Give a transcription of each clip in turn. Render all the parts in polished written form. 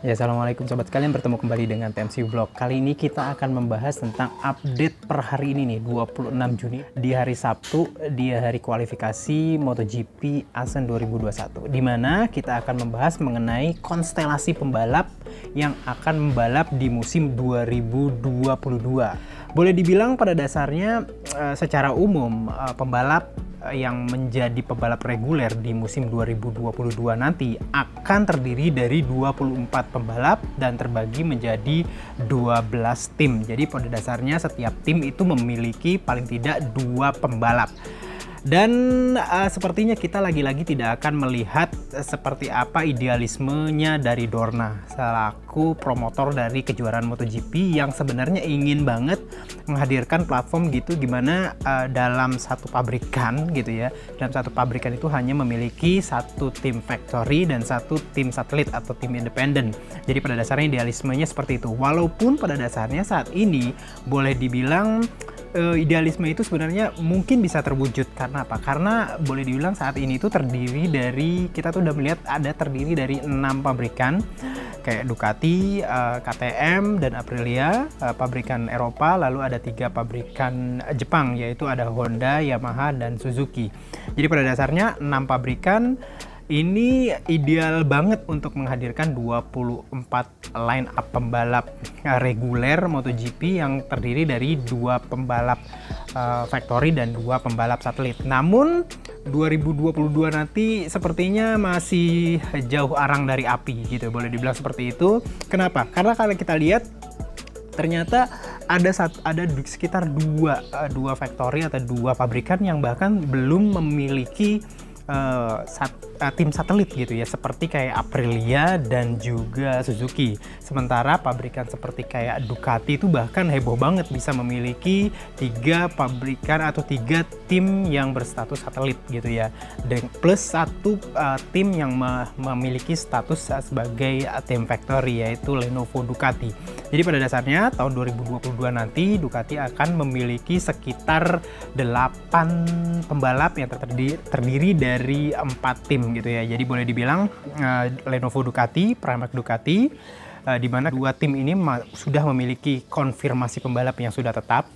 Ya, assalamualaikum sobat sekalian, bertemu kembali dengan TMC Vlog. Kali ini kita akan membahas tentang update per hari ini nih, 26 Juni di hari Sabtu, di hari kualifikasi MotoGP Asen 2021, di mana kita akan membahas mengenai konstelasi pembalap yang akan membalap di musim 2022. Boleh dibilang pada dasarnya secara umum pembalap yang menjadi pembalap reguler di musim 2022 nanti akan terdiri dari 24 pembalap dan terbagi menjadi 12 tim. Jadi pada dasarnya setiap tim itu memiliki paling tidak 2 pembalap. Dan sepertinya kita lagi-lagi tidak akan melihat seperti apa idealismenya dari Dorna selaku promotor dari kejuaraan MotoGP yang sebenarnya ingin banget menghadirkan platform gitu, gimana dalam satu pabrikan gitu ya, dalam satu pabrikan itu hanya memiliki satu tim factory dan satu tim satelit atau tim independen. Jadi pada dasarnya idealismenya seperti itu, walaupun pada dasarnya saat ini boleh dibilang idealisme itu sebenarnya mungkin bisa terwujud. Karena apa? Karena boleh dibilang saat ini itu terdiri dari, kita tuh udah melihat ada terdiri dari 6 pabrikan kayak Ducati, KTM, dan Aprilia, pabrikan Eropa, lalu ada 3 pabrikan Jepang, yaitu ada Honda, Yamaha, dan Suzuki. Jadi pada dasarnya 6 pabrikan ini ideal banget untuk menghadirkan 24 line up pembalap reguler MotoGP yang terdiri dari 2 pembalap factory dan 2 pembalap satelit. Namun 2022 nanti sepertinya masih jauh arang dari api gitu, boleh dibilang seperti itu. Kenapa? Karena kalau kita lihat ternyata ada sekitar dua factory atau 2 pabrikan yang bahkan belum memiliki tim satelit gitu ya, seperti kayak Aprilia dan juga Suzuki. Sementara pabrikan seperti kayak Ducati itu bahkan heboh banget bisa memiliki 3 pabrikan atau 3 tim yang berstatus satelit gitu ya, dan plus 1 tim yang memiliki status sebagai tim factory, yaitu Lenovo Ducati. Jadi pada dasarnya tahun 2022 nanti Ducati akan memiliki sekitar 8 pembalap yang terdiri dari 4 tim gitu ya. Jadi boleh dibilang Lenovo Ducati, Pramac Ducati, di mana 2 tim ini sudah memiliki konfirmasi pembalap yang sudah tetap.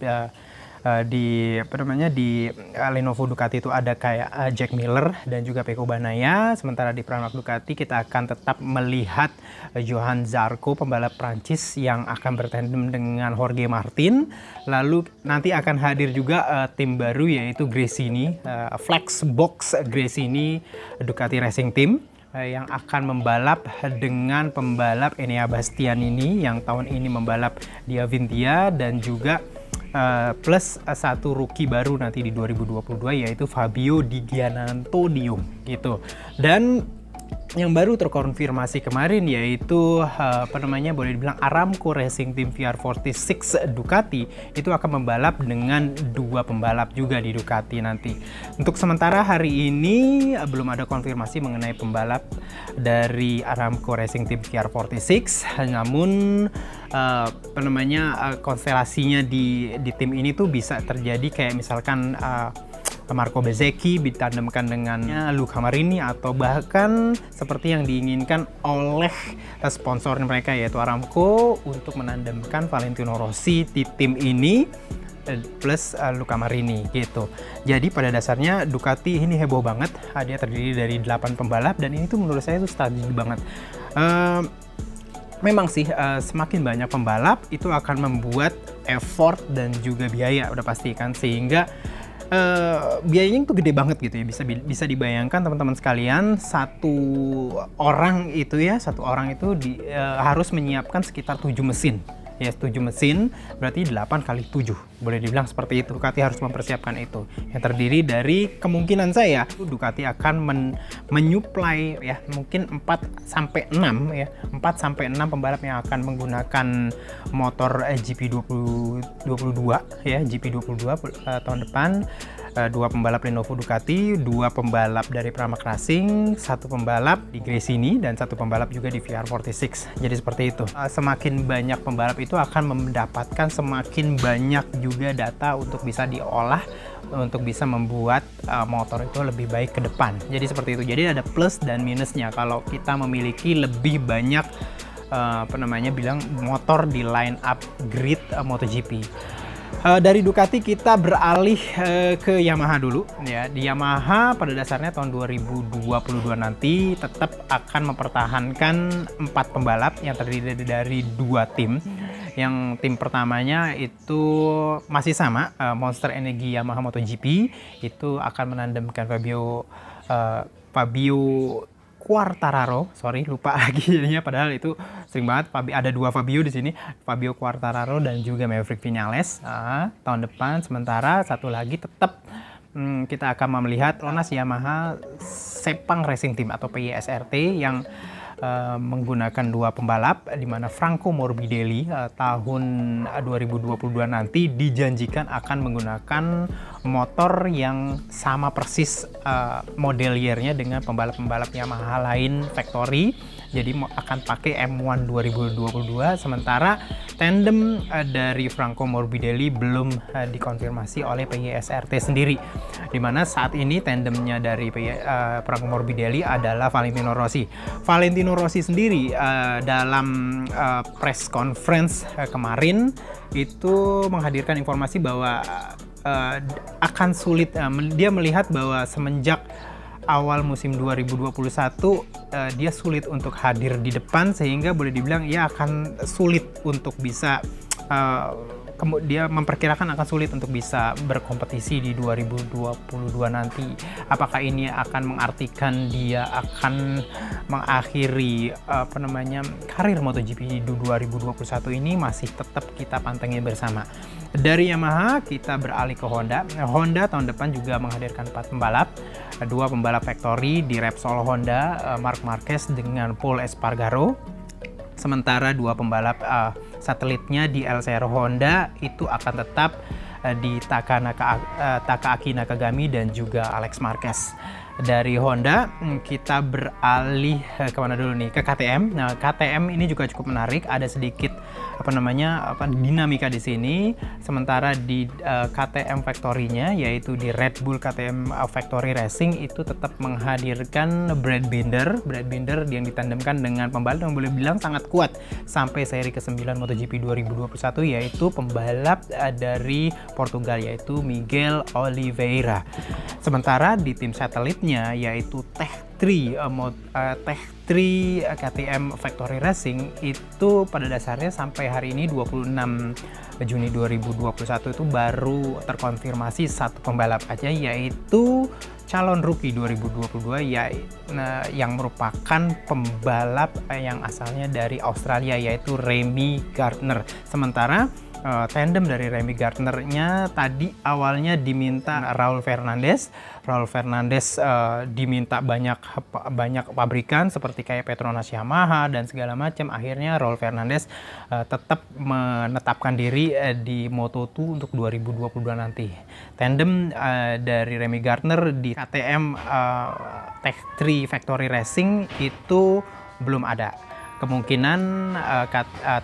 Di Lenovo Ducati itu ada kayak Jack Miller dan juga Pecco Bagnaia. Sementara di Pramac Ducati kita akan tetap melihat Johan Zarco, pembalap Prancis yang akan bertandem dengan Jorge Martin. Lalu nanti akan hadir juga tim baru, yaitu Gresini, Flexbox Gresini Ducati Racing Team, yang akan membalap dengan pembalap Enea Bastianini yang tahun ini membalap di Avintia, dan juga plus 1 rookie baru nanti di 2022, yaitu Fabio Di Giannantonio gitu. Dan yang baru terkonfirmasi kemarin yaitu boleh dibilang Aramco Racing Team VR46 Ducati itu akan membalap dengan 2 pembalap juga di Ducati nanti. Untuk sementara hari ini belum ada konfirmasi mengenai pembalap dari Aramco Racing Team VR46, namun konstelasinya di tim ini tuh bisa terjadi kayak misalkan Marco Bezzecchi ditandemkan dengannya Luca Marini, atau bahkan seperti yang diinginkan oleh sponsor mereka yaitu Aramco untuk menandemkan Valentino Rossi di tim ini plus Luca Marini gitu. Jadi pada dasarnya Ducati ini heboh banget, dia terdiri dari 8 pembalap dan ini tuh menurut saya tuh stabil banget. Memang sih semakin banyak pembalap itu akan membuat effort dan juga biaya udah pasti kan, sehingga biayanya itu gede banget gitu ya. Bisa dibayangkan teman-teman sekalian, satu orang itu harus menyiapkan sekitar 7 mesin. Ya, 7 mesin berarti 8 kali 7, boleh dibilang seperti itu. Ducati harus mempersiapkan itu, yang terdiri dari, kemungkinan saya Ducati akan menyuplai ya mungkin 4-6 ya, 4-6 pembalap yang akan menggunakan motor GP22 ya, GP22 tahun depan. 2 pembalap Lenovo Ducati, 2 pembalap dari Pramac Racing, 1 pembalap di Gresini, dan 1 pembalap juga di VR46. Jadi seperti itu. Semakin banyak pembalap itu akan mendapatkan semakin banyak juga data untuk bisa diolah, untuk bisa membuat motor itu lebih baik ke depan. Jadi seperti itu. Jadi ada plus dan minusnya kalau kita memiliki lebih banyak bilang motor di line up grid MotoGP. Dari Ducati kita beralih ke Yamaha dulu ya. Di Yamaha pada dasarnya tahun 2022 nanti tetap akan mempertahankan 4 pembalap yang terdiri dari 2 tim. Yang tim pertamanya itu masih sama, Monster Energy Yamaha MotoGP, itu akan menandemkan Fabio Quartararo, sorry lupa lagi jadinya, padahal itu sering banget. Ada 2 Fabio di sini, Fabio Quartararo dan juga Maverick Viñales tahun depan. Sementara satu lagi tetap kita akan melihat Petronas Yamaha Sepang Racing Team atau PYSRT yang menggunakan 2 pembalap, di mana Franco Morbidelli tahun 2022 nanti dijanjikan akan menggunakan motor yang sama persis model year-nya dengan pembalap-pembalap Yamaha lain factory. Jadi akan pakai M1 2022, sementara tandem dari Franco Morbidelli belum dikonfirmasi oleh PYSRT sendiri, dimana saat ini tandemnya dari Franco Morbidelli adalah Valentino Rossi. Valentino Rossi sendiri dalam press conference kemarin itu menghadirkan informasi bahwa akan sulit, dia melihat bahwa semenjak awal musim 2021 dia sulit untuk hadir di depan, sehingga boleh dibilang ia akan sulit untuk bisa dia memperkirakan akan sulit untuk bisa berkompetisi di 2022 nanti. Apakah ini akan mengartikan dia akan mengakhiri karir MotoGP di 2021 ini? Masih tetap kita pantengin bersama. Dari Yamaha kita beralih ke Honda. Honda tahun depan juga menghadirkan 4 pembalap, 2 pembalap factory di Repsol Honda, Marc Marquez dengan Pol Espargaro. Sementara 2 pembalap satelitnya di LCR Honda itu akan tetap di Takaaki Nakagami dan juga Alex Marquez. Dari Honda kita beralih kemana dulu nih, ke KTM. Nah, KTM ini juga cukup menarik, ada sedikit dinamika di sini. Sementara di KTM Factory-nya, yaitu di Red Bull KTM Factory Racing, itu tetap menghadirkan Brad Binder yang ditandemkan dengan pembalap yang boleh bilang sangat kuat sampai seri ke-9 MotoGP 2021, yaitu pembalap dari Portugal, yaitu Miguel Oliveira. Sementara di tim satelitnya, yaitu Tech3 KTM Factory Racing, itu pada dasarnya sampai hari ini 26 Juni 2021 itu baru terkonfirmasi 1 pembalap aja, yaitu calon rookie 2022 yang merupakan pembalap yang asalnya dari Australia, yaitu Remy Gardner. Sementara tandem dari Remy Gardner-nya tadi awalnya diminta Raul Fernandez diminta banyak pabrikan seperti kayak Petronas Yamaha dan segala macam. Akhirnya Raul Fernandez tetap menetapkan diri di Moto2 untuk 2022 nanti. Tandem dari Remy Gardner di KTM Tech3 Factory Racing itu belum ada. Kemungkinan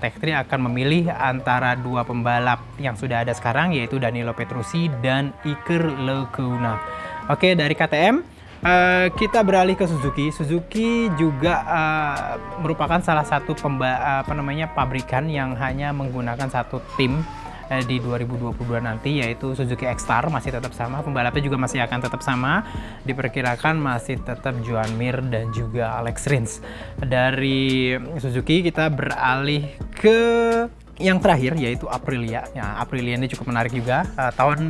Tech3 akan memilih antara 2 pembalap yang sudah ada sekarang, yaitu Danilo Petrucci dan Iker Lecuona. Oke, dari KTM kita beralih ke Suzuki. Suzuki juga merupakan salah satu pabrikan yang hanya menggunakan 1 tim di 2022 nanti, yaitu Suzuki X-Star. Masih tetap sama, pembalapnya juga masih akan tetap sama, diperkirakan masih tetap Joan Mir dan juga Alex Rins. Dari Suzuki kita beralih ke yang terakhir, yaitu Aprilia. Ya, Aprilia ini cukup menarik juga. Tahun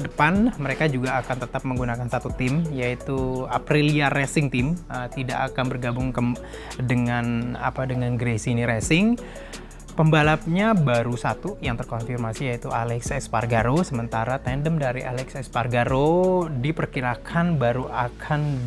depan mereka juga akan tetap menggunakan 1 tim, yaitu Aprilia Racing Team. Tidak akan bergabung dengan Gresini Racing. Pembalapnya baru 1 yang terkonfirmasi, yaitu Alex Espargaro. Sementara tandem dari Alex Espargaro diperkirakan baru akan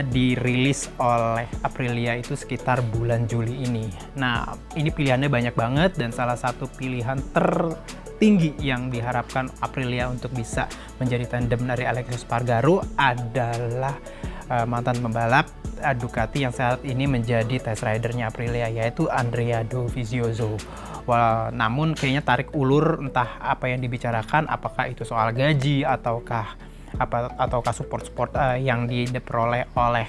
dirilis oleh Aprilia itu sekitar bulan Juli ini. Nah, ini pilihannya banyak banget, dan salah satu pilihan tertinggi yang diharapkan Aprilia untuk bisa menjadi tandem dari Alex Espargaro adalah mantan pembalap Ducati yang saat ini menjadi test ridernya Aprilia, yaitu Andrea Dovizioso. Namun kayaknya tarik ulur, entah apa yang dibicarakan, apakah itu soal gaji ataukah ataukah support yang diperoleh oleh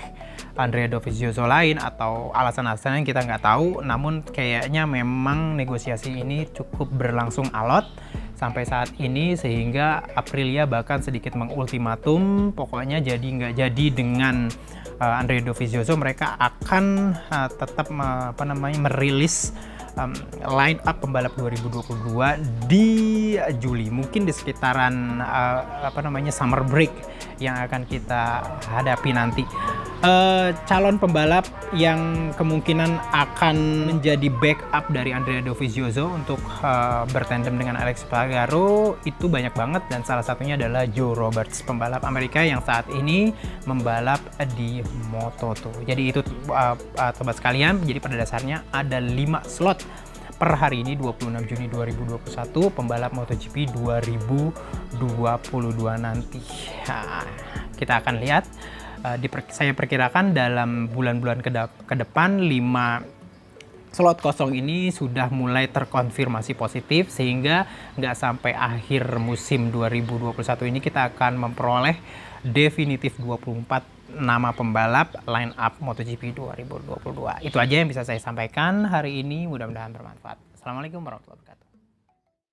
Andrea Dovizioso lain, atau alasan-alasan yang kita nggak tahu. Namun kayaknya memang negosiasi ini cukup berlangsung alot sampai saat ini, sehingga Aprilia bahkan sedikit mengultimatum, pokoknya jadi nggak jadi dengan Andrea Dovizioso, mereka akan tetap merilis line up pembalap 2022 di Juli, mungkin di sekitaran summer break yang akan kita hadapi nanti. Calon pembalap yang kemungkinan akan menjadi backup dari Andrea Dovizioso untuk bertandem dengan Alex Espargaro itu banyak banget, dan salah satunya adalah Joe Roberts, pembalap Amerika yang saat ini membalap di Moto2. Jadi itu sobat sekalian, jadi pada dasarnya ada 5 slot per hari ini 26 Juni 2021 pembalap MotoGP 2022 nanti. Nah, kita akan lihat. Saya perkirakan dalam bulan-bulan ke depan 5 slot kosong ini sudah mulai terkonfirmasi positif, sehingga nggak sampai akhir musim 2021 ini kita akan memperoleh definitif 24 nama pembalap line up MotoGP 2022. Itu aja yang bisa saya sampaikan hari ini, mudah-mudahan bermanfaat. Assalamualaikum warahmatullahi wabarakatuh.